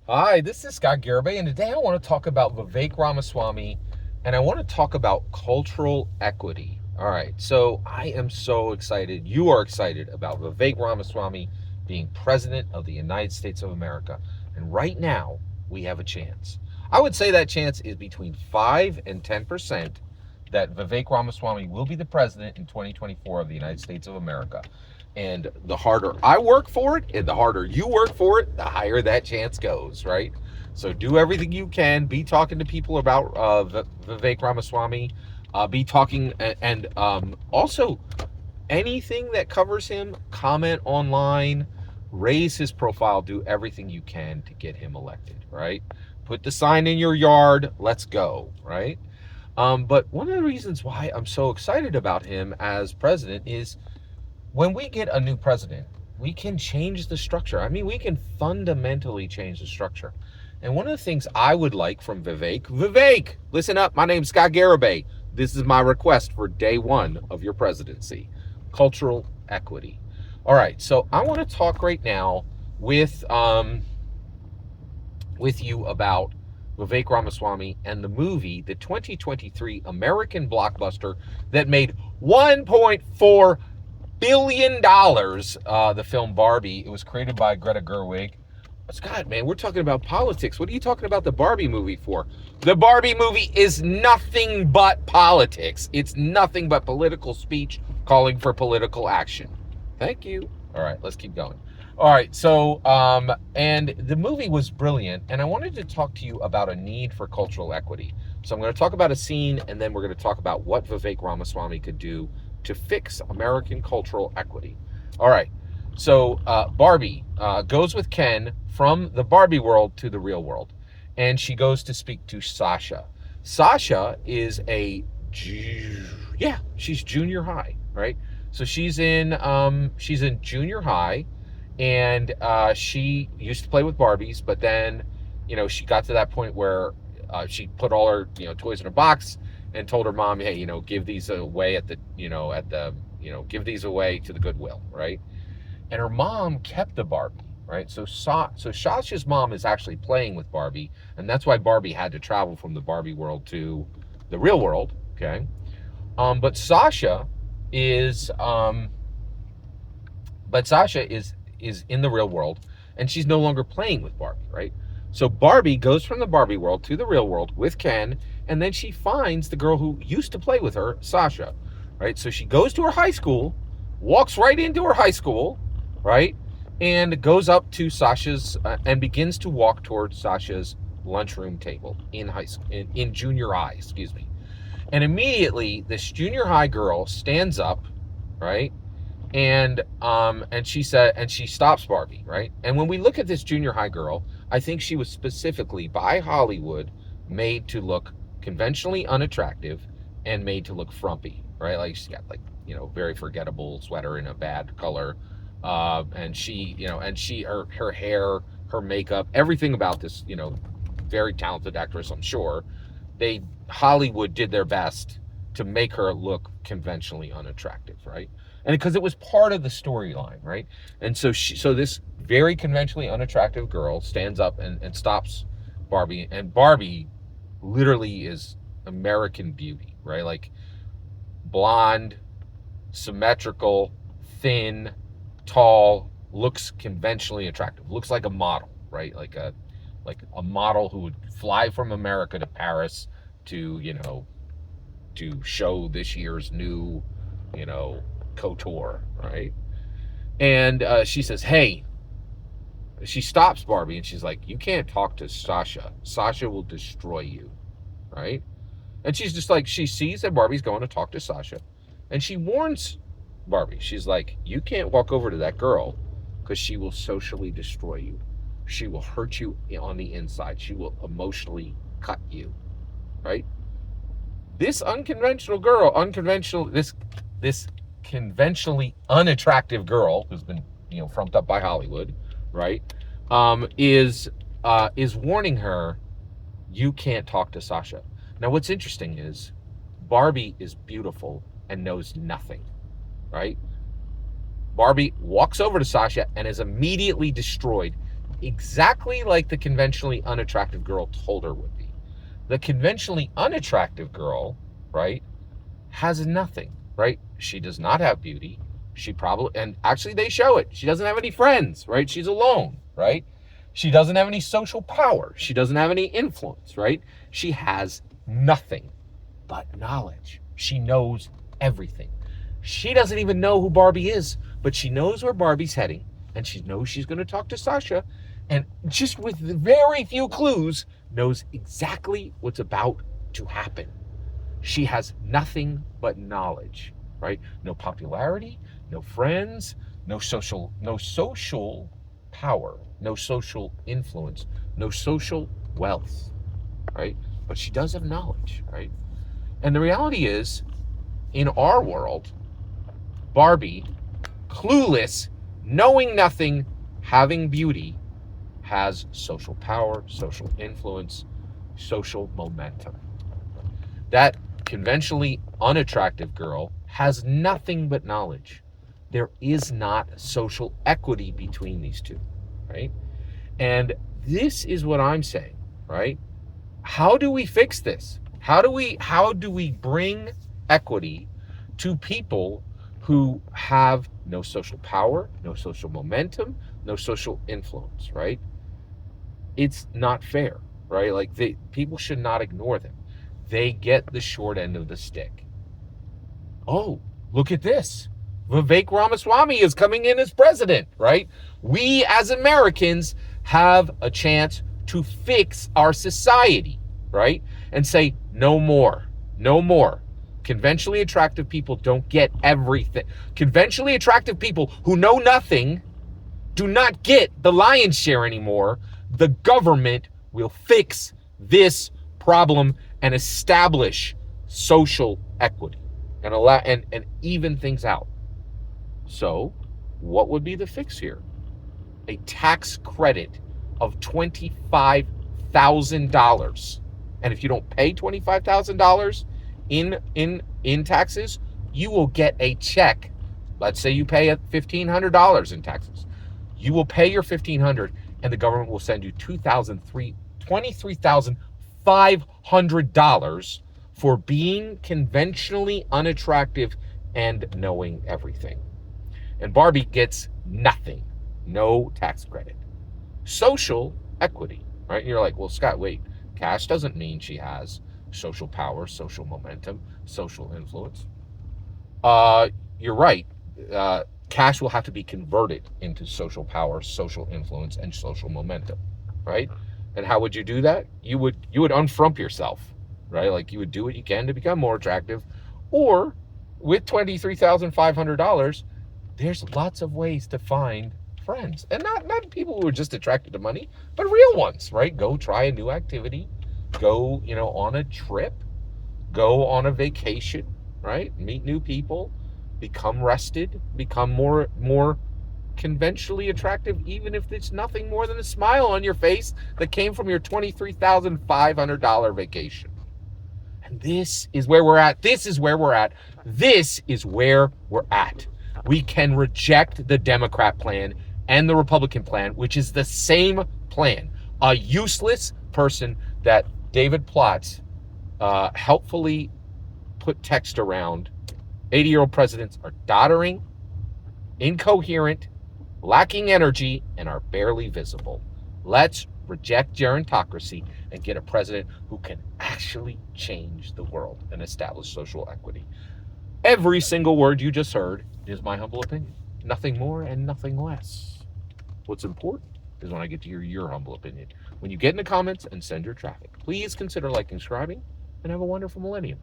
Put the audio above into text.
Hi, this is Scott Garibay, and today I want to talk about Vivek Ramaswamy, and I want to talk about cultural equity. All right, so I am so excited. You are excited about Vivek Ramaswamy being president of the United States of America. And right now, we have a chance. I would say that chance is between 5 and 10% that Vivek Ramaswamy will be the president in 2024 of the United States of America. And the harder I work for it and the harder you work for it, the higher that chance goes, right? So do everything you can. Be talking to people about Vivek Ramaswamy. Be talking and also anything that covers him, comment online, raise his profile, do everything you can to get him elected, right? Put the sign in your yard, let's go, right? But one of the reasons why I'm so excited about him as president is when we get a new president, we can change the structure. I mean, we can fundamentally change the structure. And one of the things I would like from Vivek, listen up. My name's Scott Garibay. This is my request for day one of your presidency: cultural equity. All right, so I want to talk right now with with you about Vivek Ramaswamy and the movie, the 2023 American blockbuster that made $1.4 billion. The film Barbie. It was created by Greta Gerwig. Scott, man, we're talking about politics. What are you talking about the Barbie movie for? The Barbie movie is nothing but politics. It's nothing but political speech calling for political action. Thank you. All right, let's keep going. All right, so and the movie was brilliant, and I wanted to talk to you about a need for cultural equity. So I'm going to talk about a scene, and then we're going to talk about what Vivek Ramaswamy could do to fix American cultural equity. All right, so Barbie goes with Ken from the Barbie world to the real world, and she goes to speak to Sasha. Sasha is she's junior high, right? So she's in junior high, and she used to play with Barbies, but then she got to that point where she put all her toys in a box and told her mom, hey, give these away at the give these away to the Goodwill, right? And her mom kept the Barbie, right? So Sasha's mom is actually playing with Barbie, and that's why Barbie had to travel from the Barbie world to the real world. Okay, but is um, Sasha is in the real world, and she's no longer playing with Barbie, right? So Barbie goes from the Barbie world to the real world with Ken, and then she finds the girl who used to play with her, Sasha, right? So she goes to her high school, walks right into her high school, right? And goes up to Sasha's and begins to walk towards Sasha's lunchroom table in high school, in junior high, excuse me. And immediately this junior high girl stands up, right? And she stops Barbie, right? And when we look at this junior high girl, I think she was specifically by Hollywood made to look conventionally unattractive and made to look frumpy, right? Like she's got very forgettable sweater in a bad color, and her hair, her makeup, everything about this very talented actress, I'm sure they Hollywood did their best to make her look conventionally unattractive, right? And because it was part of the storyline, right? And so this very conventionally unattractive girl stands up and stops Barbie, and Barbie literally is American beauty, right? Like blonde, symmetrical, thin, tall, looks conventionally attractive, looks like a model, right? Like a model who would fly from America to Paris to to show this year's new couture, right? And she says, hey, she stops Barbie and she's like, you can't talk to Sasha. Sasha will destroy you, right? And she's just like, she sees that Barbie's going to talk to Sasha, and she warns Barbie. She's like, you can't walk over to that girl because she will socially destroy you. She will hurt you on the inside. She will emotionally cut you, right? This this conventionally unattractive girl who's been frumped up by Hollywood, right? Is warning her, you can't talk to Sasha. Now, what's interesting is Barbie is beautiful and knows nothing, right? Barbie walks over to Sasha and is immediately destroyed, exactly like the conventionally unattractive girl told her would be. The conventionally unattractive girl, right, has nothing, right? She does not have beauty. She probably, and actually they show it. She doesn't have any friends, right? She's alone, right? She doesn't have any social power. She doesn't have any influence, right? She has nothing but knowledge. She knows everything. She doesn't even know who Barbie is, but she knows where Barbie's heading, and she knows she's going to talk to Sasha, and just with very few clues, knows exactly what's about to happen. She has nothing but knowledge, right? No popularity, no friends, no social power, no social influence, no social wealth, right? But she does have knowledge, right? And the reality is, in our world, Barbie, clueless, knowing nothing, having beauty, has social power, social influence, social momentum. That conventionally unattractive girl has nothing but knowledge. There is not social equity between these two, right? And this is what I'm saying, right? How do we fix this? How do we bring equity to people who have no social power, no social momentum, no social influence, right? It's not fair, right? Like people should not ignore them. They get the short end of the stick. Oh, look at this. Vivek Ramaswamy is coming in as president, right? We as Americans have a chance to fix our society, right? And say, no more, no more. Conventionally attractive people don't get everything. Conventionally attractive people who know nothing do not get the lion's share anymore. The government will fix this problem and establish social equity and allow and even things out. So, what would be the fix here? A tax credit of $25,000. And if you don't pay $25,000 in taxes, you will get a check. Let's say you pay $1,500 in taxes. You will pay your $1,500 and the government will send you $23,500 for being conventionally unattractive and knowing everything. And Barbie gets nothing, no tax credit. Social equity, right? And you're like, well, Scott, wait, cash doesn't mean she has social power, social momentum, social influence. You're right. Cash will have to be converted into social power, social influence, and social momentum, right? And how would you do that? You would unfrump yourself, right? Like you would do what you can to become more attractive, or with $23,500, there's lots of ways to find friends, and not people who are just attracted to money, but real ones, right? Go try a new activity, go on a trip, go on a vacation, right? Meet new people, become rested, become more conventionally attractive, even if it's nothing more than a smile on your face that came from your $23,500 vacation. And this is where we're at. This is where we're at. This is where we're at. We can reject the Democrat plan and the Republican plan, which is the same plan. A useless person that David Plotz helpfully put text around. 80-year-old presidents are doddering, incoherent, lacking energy, and are barely visible. Let's reject gerontocracy and get a president who can actually change the world and establish social equity. Every single word you just heard is my humble opinion. Nothing more and nothing less. What's important is when I get to hear your humble opinion. When you get in the comments and send your traffic, please consider liking, subscribing, and have a wonderful millennium.